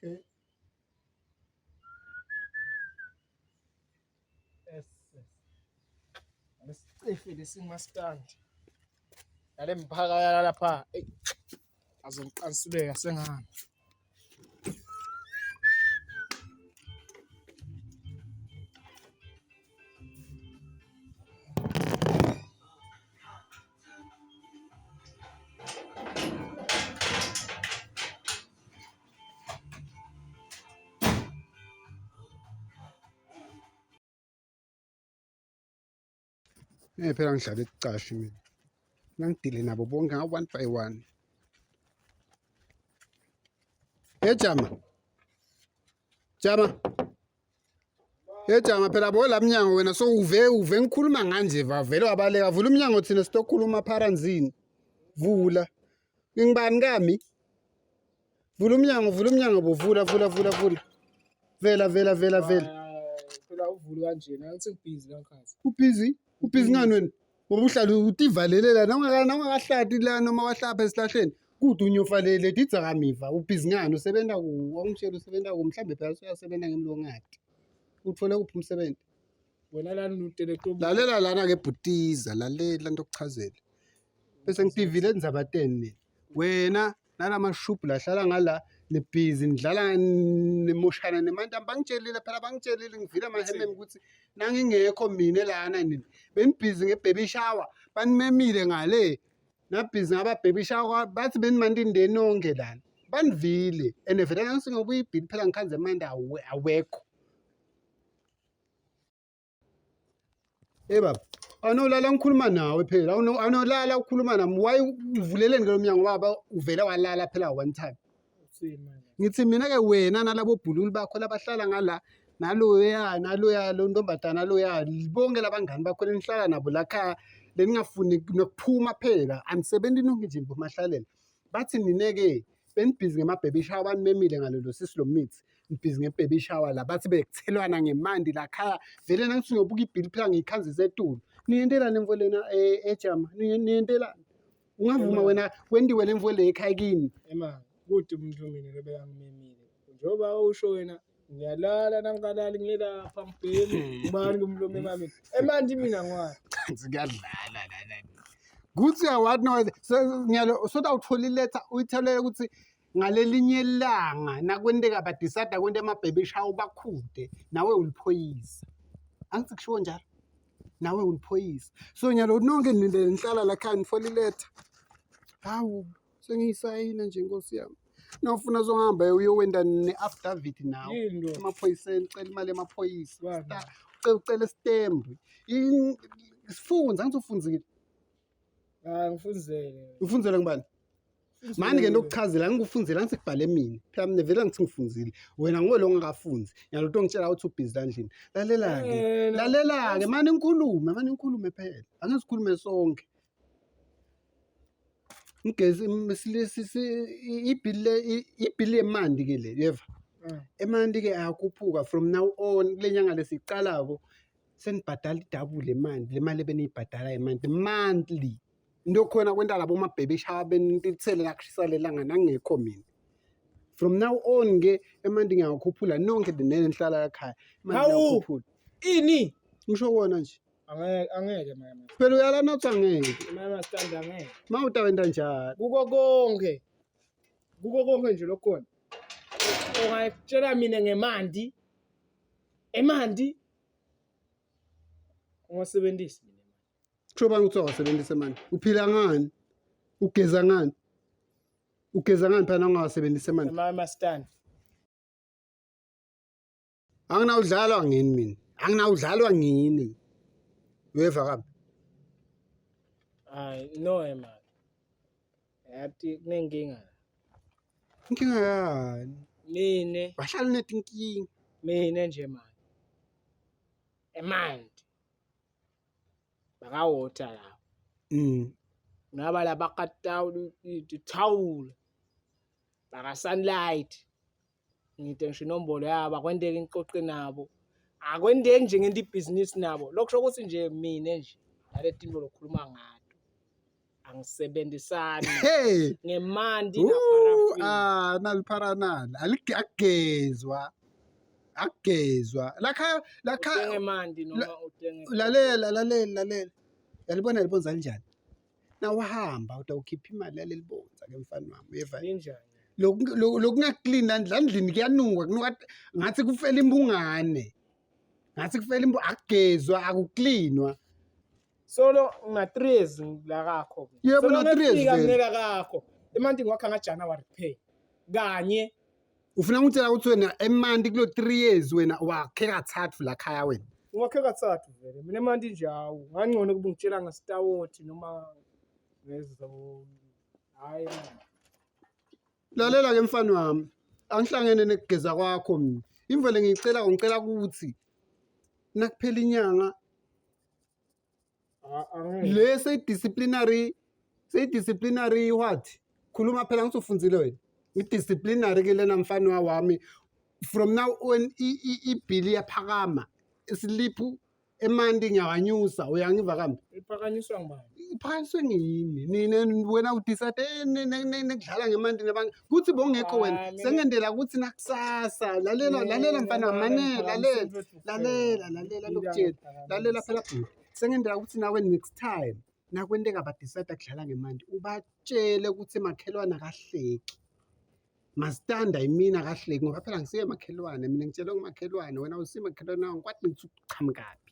Okay. Yes. Lesicefe lesingastand. Nale mphaka yala lapha. Azongiqanisuleka sengihamba. Phela ngihlala ekucashi mina. Ngangidile nabo bonke nga-one by one. Jama. Jama phela bo la mnyango wena so uve ngikhuluma nganje vele wabaleka vula umnyango thina sitokhuluma pharanzini. Vula. Ngingibani kami? Vula umnyango bovula. Vela. Phela uvule kanjena ngithi ngibhizi langikhathi. Ubhizi ngani wena? Ngoba uhlala utivalele la nawungakahlati la noma wahlapha esihlahleni. Kude unyofalele didzakamiva ubhizi ngani usebenza ku wangitshela usebenza ku mhlambe phela uyasebenza ngemlongati. Uthole kuphi umsebenzi? Wena lana utelektomu. Lalela lana ke bhutiza lalela into okuchazela. Bese ngitivile endzabateni wena nalamashubu lahlala ngala nebhizi nidlala nemoshana nemanti bangitshelile phela bangitshelile ngivile amahememe ukuthi nangingekho mina lana nini benibhizi ngebaby shower banimemile ngale nabhizi ngaba baby shower bathi benimandindeni nonke lana banivile ene vele nangisingobuyibhili phela ngikhanze manje awekho baba anolala ngikhuluma nawe phela anolala ukhuluma nami why uvuleleni lo mnyango baba uvela walala phela one time ngithi mina ke wena nalabo bhululi bakho labahlala ngala naloya lo ntombazana loya libonke labangani bakho lenihlala nabo lakhaya leningafuni nokuphuma phela anisebenzi nonke mahlalele bathi nineke benibhizi ngema-baby shower banimemile ngalelo sisi lo mithi ngibhizi nge-baby shower la bathi bekuthelwana ngemandi lakhaya vele nangithi ngiyobuka ibhili phela ngiyikhanzisa etulu niyentelani emvo lena ejama niyentelani ungavuma wena wendiwe le mvo le ekhaya kini kude umuntu mina lebeyangimemile njengoba usho wena ngiyalala nangikalali ngilapha ngibhemi ngibani kumlomo emami emandi mina ngwani ngiyadlala lana kuthi yawathi no ngiyalo soda uthola iletha uyithelele ukuthi ngalelinye ilanga nakwenteka badisada kwente ama-baby shower bakhude nawe uliphoyisa angithi kushiwo njalo nawe uliphoyisa so nyalo nonke nihlala lakhaya nifola iletha hawu sengiyisayina nje inkosi yami nawufuna zohamba uyowenda ne-affidavit nawo emaphoyiseni ucela imali emaphoyisa ucela isitembu isifunza angithi ufunzile ngifunzele ngibani manje ke ndokuchazela ngikufunzela ngisikubhale mina phela mina vele ngithi ngifunzile wena nguwe lo ongakafunzi nyalo ngitshela ukuthi ubhizi landlini lalela-ke manje ngikhulume phela angisikhulume sonke ngigezi ibhili yemandi ke le yeva emandi ke ayakhuphuka from now on kule nyanga lesicalako senibhadala idabule imali le mali ebeniyibhadala imali monthly into khona kwenta labo ma-baby shower benithele lakushisa lelanga nangekho mina from now on ke emandi ngiyakhuphula nonke nenihlala ekhaya imali ngiyakhuphula ini ngisho kona nje angeke mama phela uyala nathi angeke mama stand angeke mawutawenda njalo kuko konke nje lokhona ungayitshela mina ngemandi emandi ungasebenzisi mina choba ngithiwa wasebenzisa manje uphila ngani ugeza ngani phela ungasebenzisa manje mama stand anginawudlalwa ngini mina anginawudlalwa ngini weva kabi hayi no ema yathi kunenkinga yani mine bahlala nethi inkinga mina nje manje emandi bakawota lawo ngaba labaqatawu ithawula baka sunlight ngithi ngisho inombolo yabo akwendeke inqoqe nabo akwendeki nje ngento ibhizinisi nabo lokusho ukuthi nje mina nje nale tinto lokhuluma ngato angisebenzisani Hey, ngemandi naparafini. nalipharanala akugezwa lakha Uthenge mandi noma uthenge lalela yalibona libonza linjani na wahamba utawukhipha imali yaleli bonza ke mfana wami uyeva linjani lokungaclean landlini kuyanuka ngathi kufela imbungane akugezwa akuklinwa solo nga 3 years lakakho Yebo, solo na 3 years ngifika vele. mina kakho emanti ngwakha ngaJanuary pay kanye ufuna ngitshela ukuthi wena emandi kulo 3 years wena wakhe kathathu la khaya wena ngwakhe kathathu vele mina emanti njawo ngangcono kuba ngitshela ngasitawoti noma ngezo hayi lalela ke mfana wami angihlangene nekugeza kwakho mina imvele ngicela ukuthi nakuphela inyanga le disciplinary what khuluma phela ngisufundzile wena i-disciplinary ke lena mfana wami from now on ibhili yaphakama isiliphu emandi ngiyawanyusa uyangiva kambe iphakanyiswa ngibani iphakanyiswe ngini nina wena udisade nekudlala ngemandi nabanye kuthi bongekho wena sengendela ukuthi nakusasa lalela mfana mane lalela lokutshela lalela phela bhuti sengendela ukuthi nawe next time nakwenteka badisada kudlala ngemandi ubatshele ukuthi emakhelwane akahleki masitanda imina kahleki ngoba phela ngisiye emakhelwane mina ngitshele kumakhelwane wena usiye emakhelwane angikwazi ukuthi uqhamukapi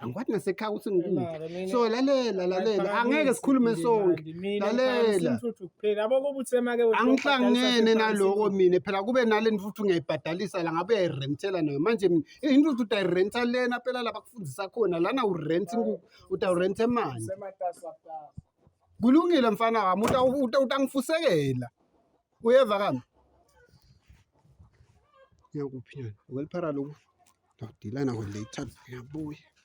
angikwathi nasekhaya ukuthi ngikuphi so lalela angeke sikhulume sonke lalela angihlangene naloko mina phela kube naleni futhi ungayibhadalisa la ngabe uyayirentela nayo manje mina intuthu utayirenta lena phela lapha kufundisa khona lana urent utawurenta manje kulungile mfana wami utangifusekela uyeva kami ngiyakuphi nyana ukweliphara lokhu dawudilana kwelater ngiyabuya